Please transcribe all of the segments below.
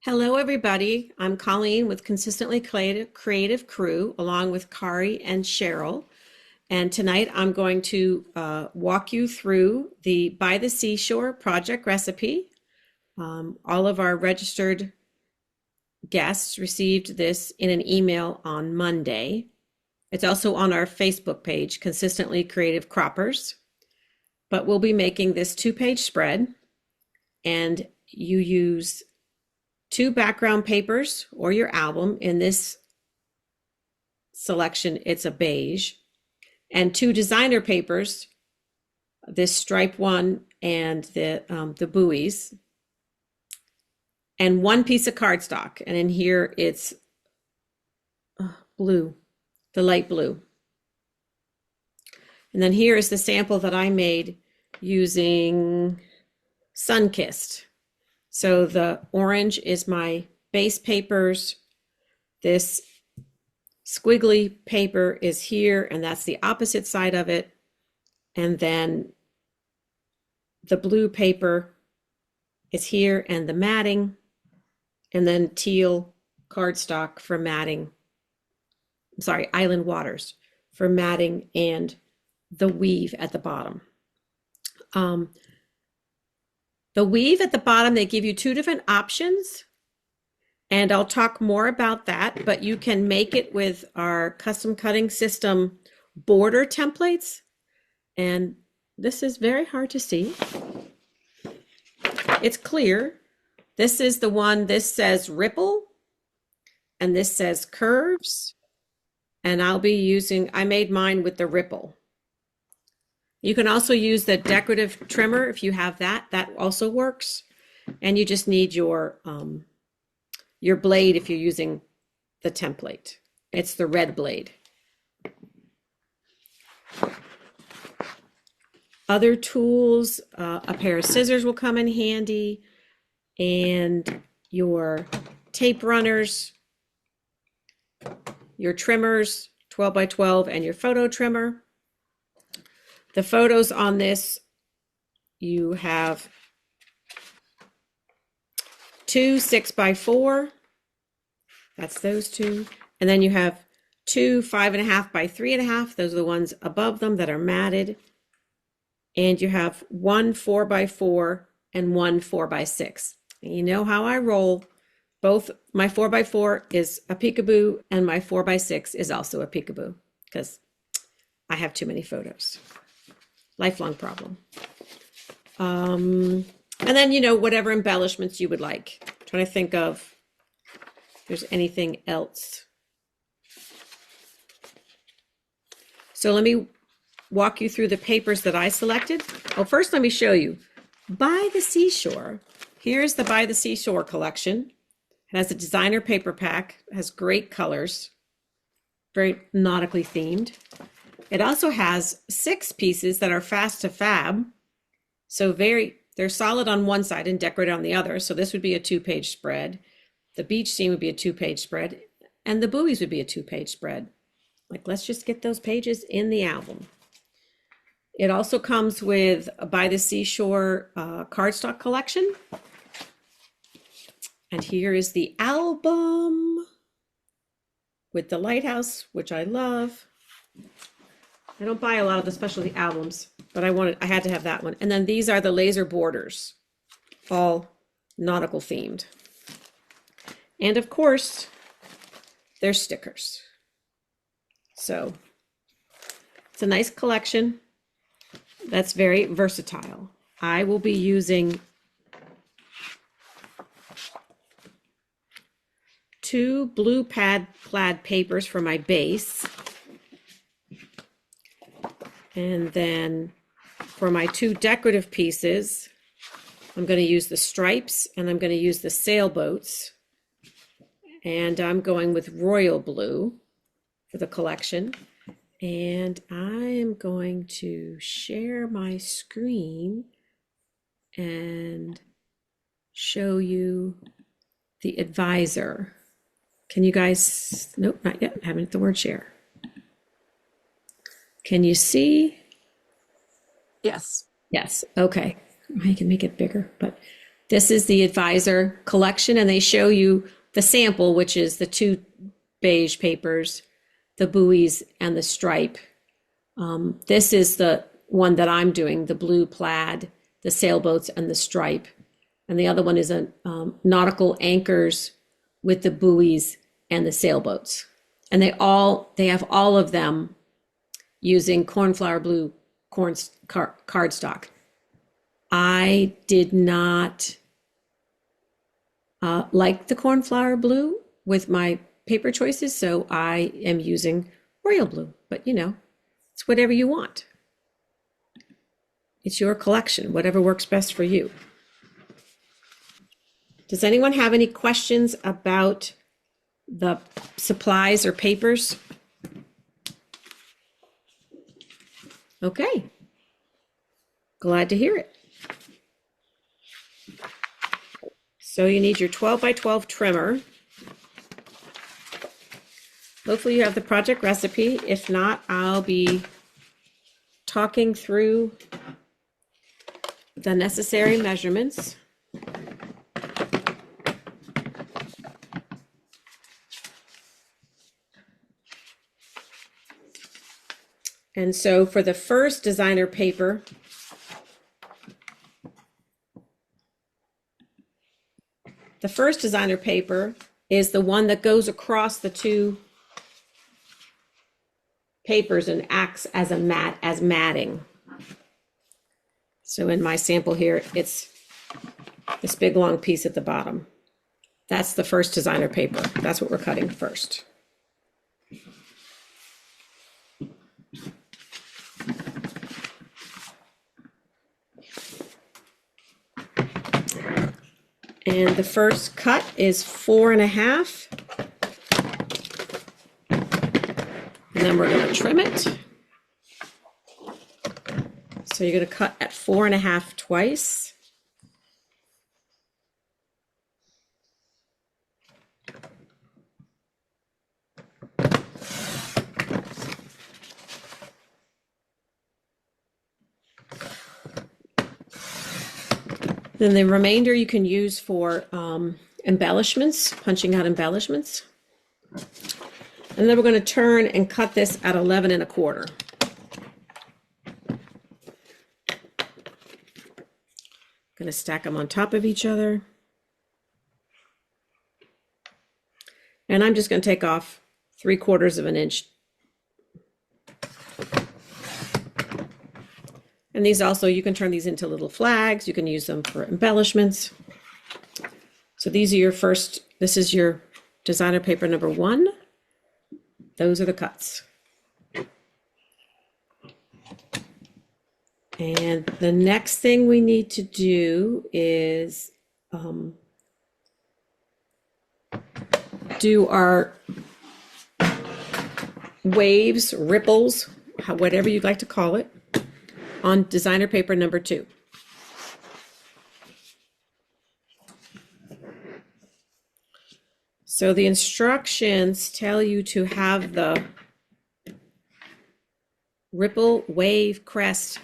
Hello, everybody. I'm Colleen with Consistently Creative Crew, along with Kari and Cheryl. And tonight I'm going to walk you through the By the Seashore project recipe. All of our registered guests received this in an email on Monday. It's also on our Facebook page, Consistently Creative Croppers. But we'll be making this two-page spread, and you use two background papers or your album. In this selection, it's a beige, and two designer papers, this stripe one and the buoys, and one piece of cardstock. And in here, it's blue, the light blue. And then here is the sample that I made using Sunkissed. So the orange is my base papers. This squiggly paper is here, and that's the opposite side of it. And then the blue paper is here, and the matting, and then teal cardstock for matting. I'm sorry, Island Waters for matting, and the weave at the bottom. The weave at the bottom, they give you two different options, and I'll talk more about that, but you can make it with our custom cutting system border templates. And this is very hard to see. It's clear. This is the one, this says ripple, and this says curves. And I made mine with the ripple. You can also use the decorative trimmer if you have that. That also works. And you just need your blade if you're using the template. It's the red blade. Other tools, a pair of scissors will come in handy, and your tape runners, your trimmers, 12 by 12, and your photo trimmer. The photos on this, you have two 6x4, that's those two. And then you have two 5.5 by 3.5, those are the ones above them that are matted. And you have one 4x4 and one 4x6. And you know how I roll. Both my 4x4 is a peekaboo, and my 4x6 is also a peekaboo, because I have too many photos. Lifelong problem. And then, whatever embellishments you would like. I'm trying to think of if there's anything else. So let me walk you through the papers that I selected. Oh, first let me show you. By the Seashore. Here's the By the Seashore collection. It has a designer paper pack. It has great colors. Very nautically themed. It also has 6 pieces that are fast to fab. So they're solid on one side and decorated on the other. So this would be a 2-page spread. The beach scene would be a 2-page spread. And the buoys would be a 2-page spread. Like, let's just get those pages in the album. It also comes with a By the Seashore cardstock collection. And here is the album with the lighthouse, which I love. I don't buy a lot of the specialty albums, but I had to have that one. And then these are the laser borders, all nautical themed. And of course, they're stickers. So it's a nice collection that's very versatile. I will be using 2 blue plaid papers for my base. And then for my 2 decorative pieces, I'm going to use the stripes, and I'm going to use the sailboats. And I'm going with royal blue for the collection. And I am going to share my screen and show you the advisor. Can you guys, nope, not yet, I haven't hit the word share. Can you see? Yes. Yes, okay. I can make it bigger, but This is the advisor collection, and they show you the sample, which is the 2 beige papers, the buoys, and the stripe. This is the one that I'm doing, the blue plaid, the sailboats, and the stripe. And the other one is a nautical anchors with the buoys and the sailboats. And they have all of them using cornflower blue cardstock. I did not like the cornflower blue with my paper choices, so I am using royal blue. But you know, it's whatever you want. It's your collection, whatever works best for you. Does anyone have any questions about the supplies or papers? Okay, glad to hear it. So you need your 12 by 12 trimmer. Hopefully you have the project recipe. If not, I'll be talking through the necessary measurements. And so for the first designer paper, is the one that goes across the 2 papers and acts as a mat, as matting. So in my sample here, it's this big long piece at the bottom. That's the first designer paper. That's what we're cutting first. And the first cut is 4.5. And then we're going to trim it. So you're going to cut at 4.5 twice. Then the remainder you can use for embellishments, punching out embellishments. And then we're going to turn and cut this at 11.25. Going to stack them on top of each other. And I'm just going to take off 3/4 of an inch. And these also, you can turn these into little flags. You can use them for embellishments. So these are your first, this is your designer paper number 1. Those are the cuts. And the next thing we need to do is do our waves, ripples, whatever you'd like to call it, on designer paper number 2. So the instructions tell you to have the ripple, wave, crest,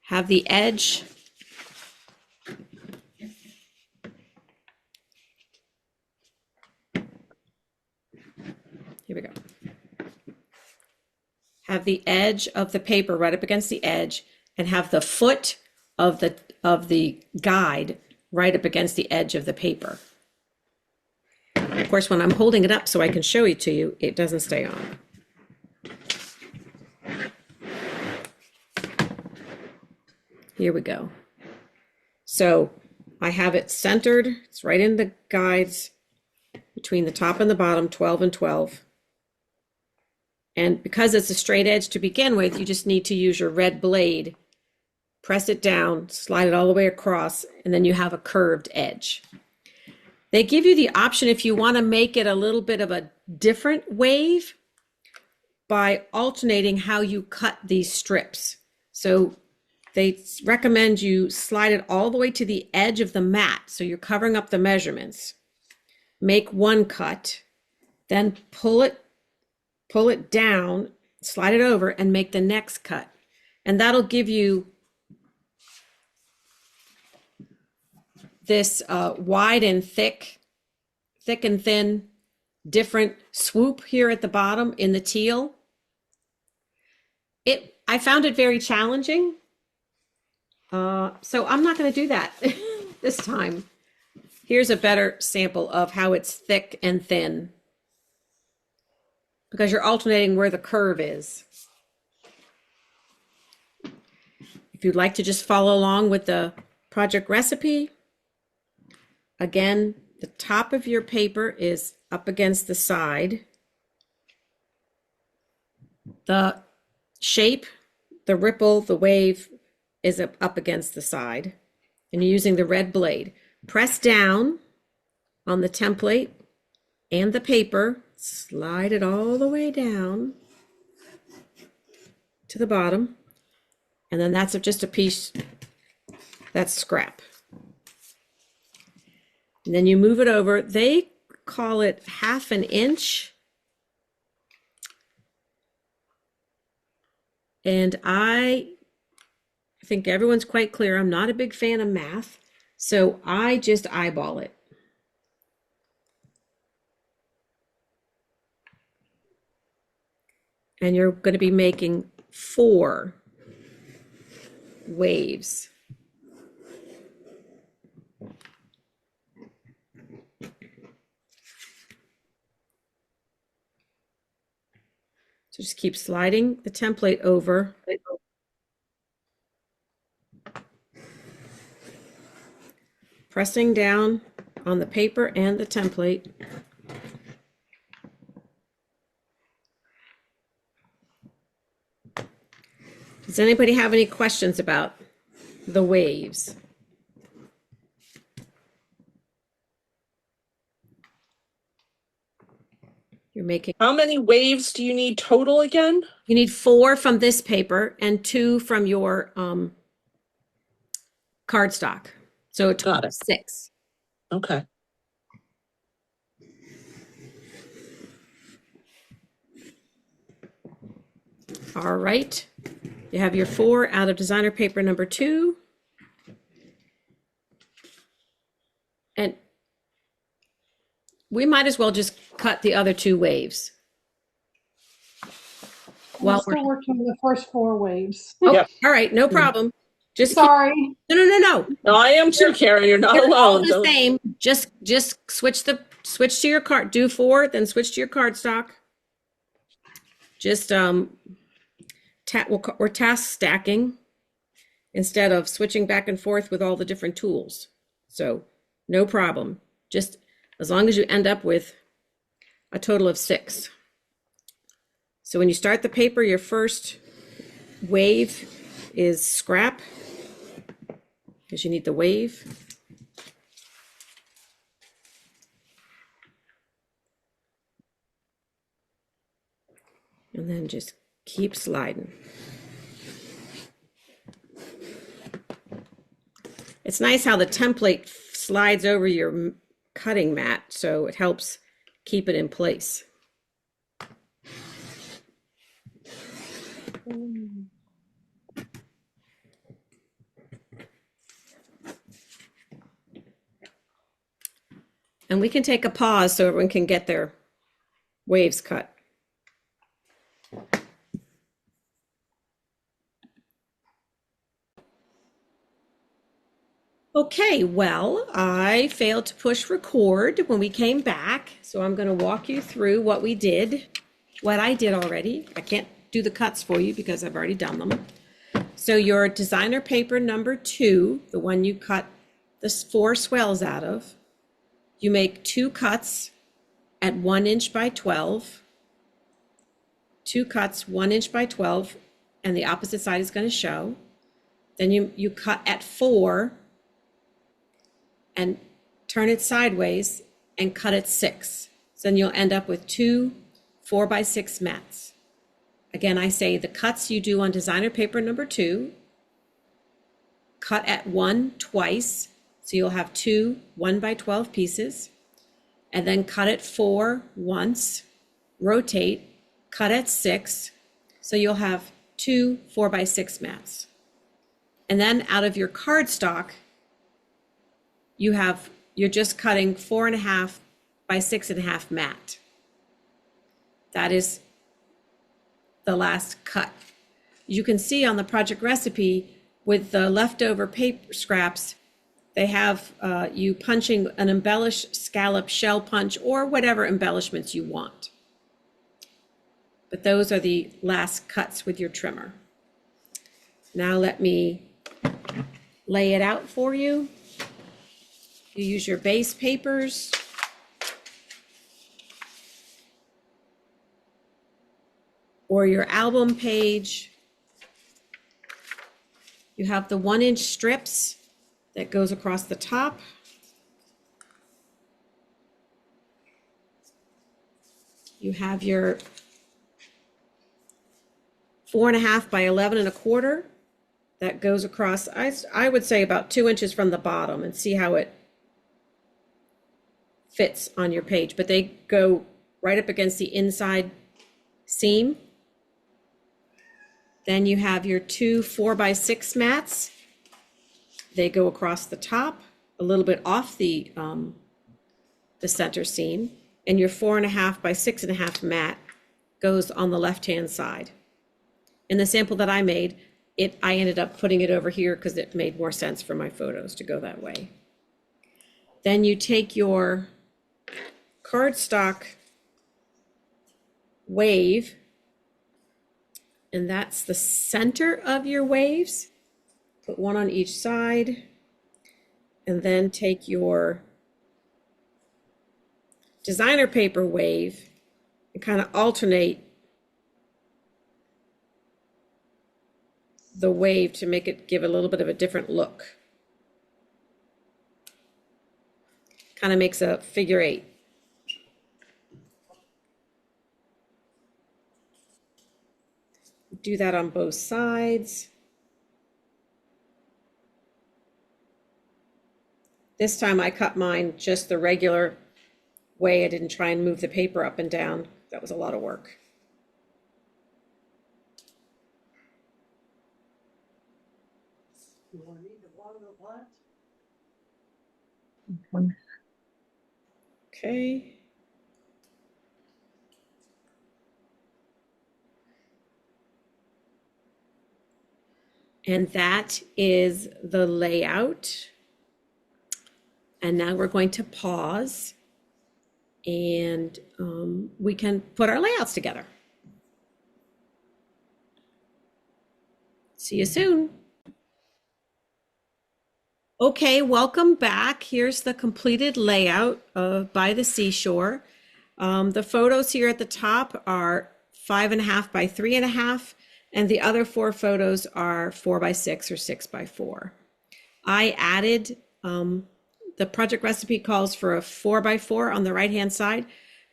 have the edge here we go. Have the edge of the paper right up against the edge, and have the foot of the guide right up against the edge of the paper. Of course, when I'm holding it up so I can show it to you, it doesn't stay on. Here we go. So I have it centered. It's right in the guides between the top and the bottom, 12 and 12. And because it's a straight edge to begin with, you just need to use your red blade, press it down, slide it all the way across, and then you have a curved edge. They give you the option if you want to make it a little bit of a different wave by alternating how you cut these strips. So they recommend you slide it all the way to the edge of the mat, so you're covering up the measurements. Make one cut, then pull it down, slide it over, and make the next cut. And that'll give you this wide and thick and thin, different swoop here at the bottom in the teal. I found it very challenging. So I'm not going to do that this time. Here's a better sample of how it's thick and thin, because you're alternating where the curve is. If you'd like to just follow along with the project recipe, again, the top of your paper is up against the side. The shape, the ripple, the wave is up against the side, and you're using the red blade. Press down on the template and the paper, slide it all the way down to the bottom, and then that's just a piece that's scrap. And then you move it over. They call it 1/2 inch. And I think everyone's quite clear. I'm not a big fan of math, so I just eyeball it. And you're going to be making 4 waves. So just keep sliding the template over. Pressing down on the paper and the template. Does anybody have any questions about the waves? You're making. How many waves do you need total again? You need 4 from this paper and 2 from your cardstock. So a total of 6. Okay. All right. You have your 4 out of designer paper number 2. And we might as well just cut the other 2 waves. We're still working on the first 4 waves. Oh, yep. All right, no problem. Just sorry. No. No, I am too, Karen. You're not alone. All the same. Just switch to your card. Do 4, then switch to your cardstock. Just we're task stacking instead of switching back and forth with all the different tools. So no problem. Just as long as you end up with a total of 6. So when you start the paper, your first wave is scrap, because you need the wave. And then just keep sliding. It's nice how the template slides over your cutting mat, so it helps keep it in place. And we can take a pause so everyone can get their waves cut. Okay, well, I failed to push record when we came back, so I'm going to walk you through what I did already. I can't do the cuts for you because I've already done them. So your designer paper number 2, the one you cut the 4 swells out of, you make 2 cuts at 1 inch by 12, 2 cuts 1 inch by 12, and the opposite side is going to show. Then you cut at 4 and turn it sideways and cut at 6. So then you'll end up with 2 4x6 mats. Again, I say the cuts you do on designer paper number 2, cut at 1 twice, so you'll have 2 1x12 pieces, and then cut at 4 once, rotate, cut at 6, so you'll have 2 4x6 mats. And then out of your cardstock, you're just cutting 4.5 by 6.5 mat. That is the last cut. You can see on the project recipe with the leftover paper scraps, they have you punching an embellished scallop shell punch or whatever embellishments you want. But those are the last cuts with your trimmer. Now let me lay it out for you. You use your base papers. Or your album page. You have the 1-inch strips that goes across the top. You have your 4.5 by 11.25 that goes across, I would say about 2 inches from the bottom, and see how it fits on your page, but they go right up against the inside seam. Then you have your 2 4x6 mats. They go across the top, a little bit off the center seam, and your 4.5 by 6.5 mat goes on the left-hand side. In the sample that I made, I ended up putting it over here because it made more sense for my photos to go that way. Then you take your cardstock wave, and that's the center of your waves. Put one on each side, and then take your designer paper wave and kind of alternate the wave to make it give a little bit of a different look. Kind of makes a figure 8. Do that on both sides. This time I cut mine just the regular way. I didn't try and move the paper up and down. That was a lot of work. Okay. And that is the layout. And now we're going to pause and we can put our layouts together. See you soon. Okay, welcome back. Here's the completed layout of By the Seashore. The photos here at the top are 5.5 by 3.5, and the other 4 photos are 4 by 6 or 6 by 4. I added, the project recipe calls for a 4 by 4 on the right-hand side,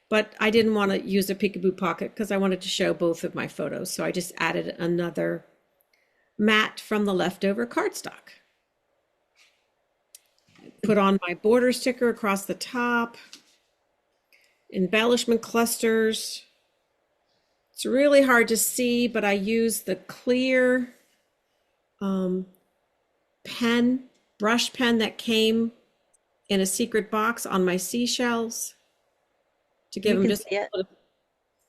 but I didn't want to use a peekaboo pocket because I wanted to show both of my photos. So I just added another mat from the leftover cardstock. Put on my border sticker across the top, embellishment clusters. It's really hard to see, but I use the clear brush pen that came in a secret box on my seashells to give them just a little,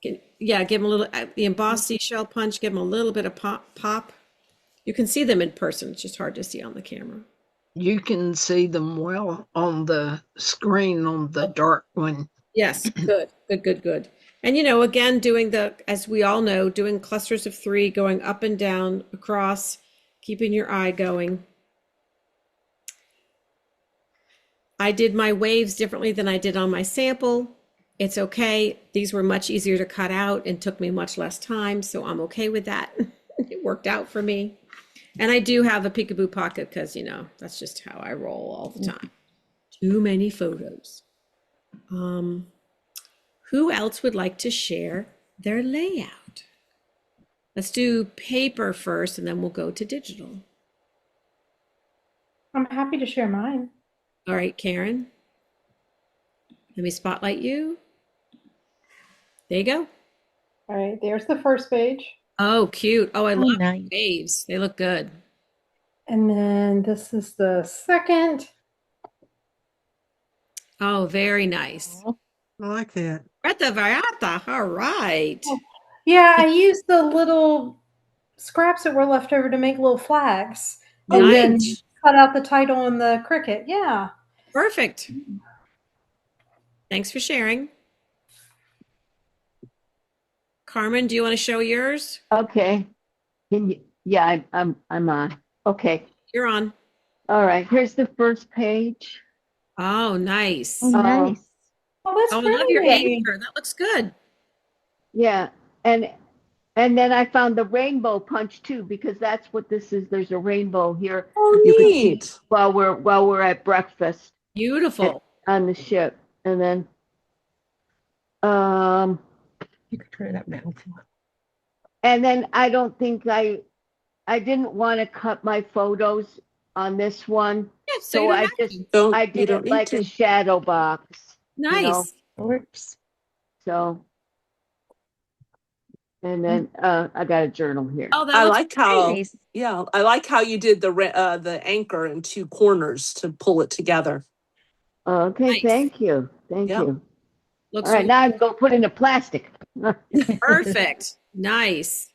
give them a little, the embossed seashell punch, give them a little bit of pop. You can see them in person. It's just hard to see on the camera. You can see them well on the screen on the dark one. Yes, good. And again, doing as we all know, doing clusters of 3, going up and down across, keeping your eye going. I did my waves differently than I did on my sample. It's okay. These were much easier to cut out and took me much less time, so I'm okay with that. It worked out for me. And I do have a peekaboo pocket because, that's just how I roll all the time. Too many photos. Who else would like to share their layout? Let's do paper first, and then we'll go to digital. I'm happy to share mine. All right, Karen. Let me spotlight you. There you go. All right, there's the first page. Oh, cute. Oh, I love the waves. They look good. And then this is the second. Oh, very nice. I like that. Retta Variata. All right. Yeah, I used the little scraps that were left over to make little flags Oh, and then Nice. cut out the title and the cricket. Yeah. Perfect. Thanks for sharing. Carmen, do you want to show yours? Okay. Can you, yeah, I'm on. Okay. You're on. All right. Here's the first page. Oh, nice. Oh, nice. Oh, that's Oh, I love your pretty. anchor. That looks good. Yeah. And then I found the rainbow punch too, because that's what this is. There's a rainbow here. Oh, You can see neat. while we're at breakfast Beautiful. on the ship. And then um You could turn it up now. and then I don't think I didn't want to cut my photos on this one. Yeah, So you don't I have just to. I You did don't it need like a to. shadow box. Nice. Works. So and then I got a journal here. Oh, that I looks like how, Nice. yeah, I like how you did the anchor in two corners to pull it together. Okay, nice. thank you. Thank Yeah. you. Looks All right, now I can go put in the plastic. perfect. Nice.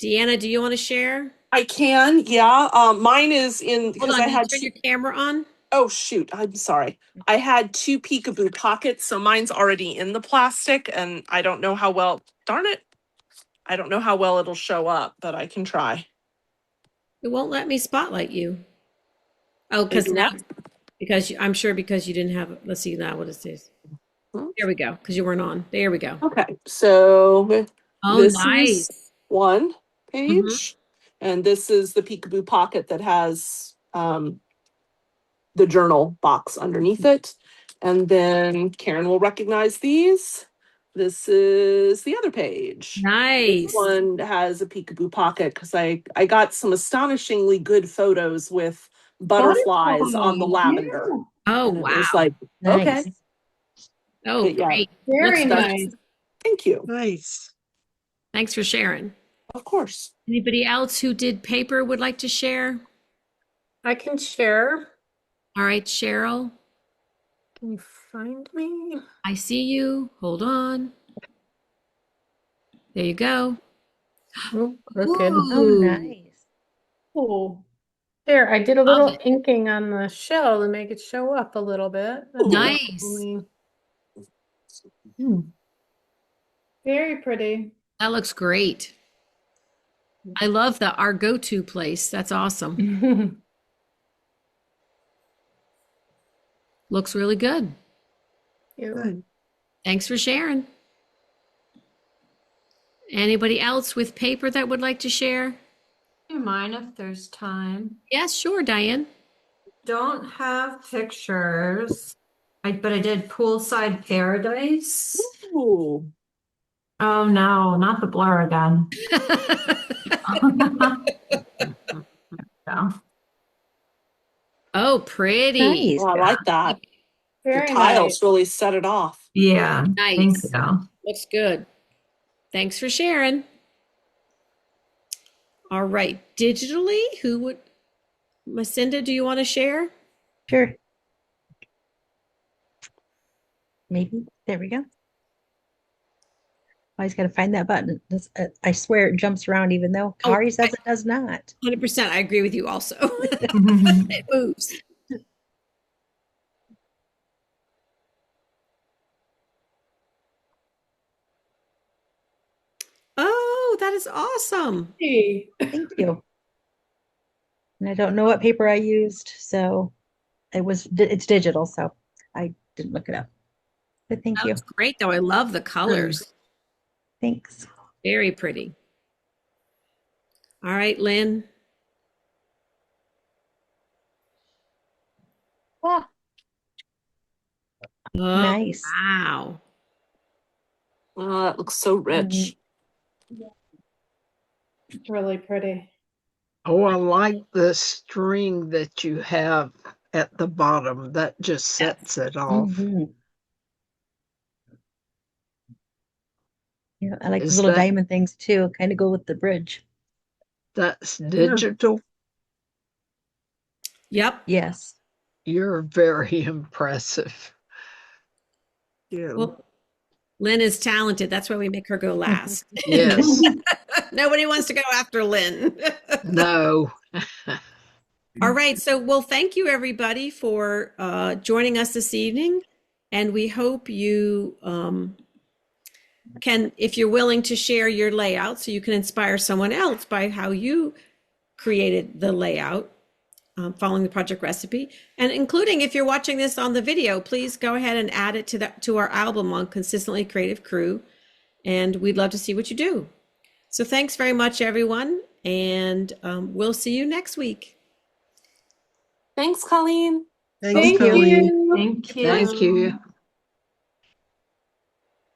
Deanna, do you want to share? I can, yeah. Mine is in Hold because on. I Did you had turn your camera on? oh shoot, I'm sorry. I had two peekaboo pockets, so mine's already in the plastic, and I don't know how well. Darn it, I don't know how well it'll show up, but I can try. It won't let me spotlight you. Oh, Maybe not. I'm sure because you didn't have, let's see now what it says. Hmm. There we go. Because you weren't on. There we go. Okay, so Oh, this nice. is one Mhm. page, and this is the peekaboo pocket that has the journal box underneath it. And then Karen will recognize these. This is the other page. This Nice. one has a peekaboo pocket because I got some astonishingly good photos with butterflies on the lavender. Yeah. Oh, And it wow. was like, Nice. okay, Oh, but yeah, great. Very Looks that's- nice. thank you. Nice. Thanks for sharing. Of course. Anybody else who did paper would like to share? I can share. All right, Cheryl, Can you find me? I see you. Hold on. There you go. Oh, crooked. Oh, Ooh. nice. Cool. There, I did a Love little it. inking on the shell to make it show up a little bit. That's Nice. only- Very pretty. That looks great. I love our go-to place. That's awesome. Looks really good. Yeah. Good. Thanks for sharing. Anybody else with paper that would like to share? Do mine if there's time. Yes, sure, Diane. Don't have pictures. But I did poolside paradise. Ooh. Oh no, not the blur again. Yeah. Oh, pretty. Nice. Oh, I like that. The Very tiles nice. really set it off. Yeah. Thank Nice. you. Looks good. Thanks for sharing. All right. Digitally, who would? Macinda, do you want to share? Sure. Maybe. There we go. Always got to find that button. I swear it jumps around even though Oh, Kari says it does not. 100%. I agree with you also. It moves. Oh, that is awesome. Hey. Thank you. And I don't know what paper I used, so it's digital, so I didn't look it up. But thank That you. looks great, though. I love the colors. Thanks. Very pretty. All right, Lynn. Ah, Oh, nice. wow. Oh, that looks so rich. It's really pretty. Oh, I like the string that you have at the bottom. That just sets it off. Mhm. Yeah, I like Is those little that- diamond things too. Kind of go with the bridge. That's digital. Yep. Yes. You're very impressive. Well, Lynn is talented. That's why we make her go last. Yes. Nobody wants to go after Lynn. No. All right. So, well, thank you everybody for joining us this evening. And we hope you can, if you're willing to share your layout so you can inspire someone else by how you created the layout, following the project recipe, and including if you're watching this on the video, please go ahead and add it to our album on Consistently Creative Crew, and we'd love to see what you do. So thanks very much, everyone, and we'll see you next week. Thanks, Colleen. Thank you. Thank you. Thank you.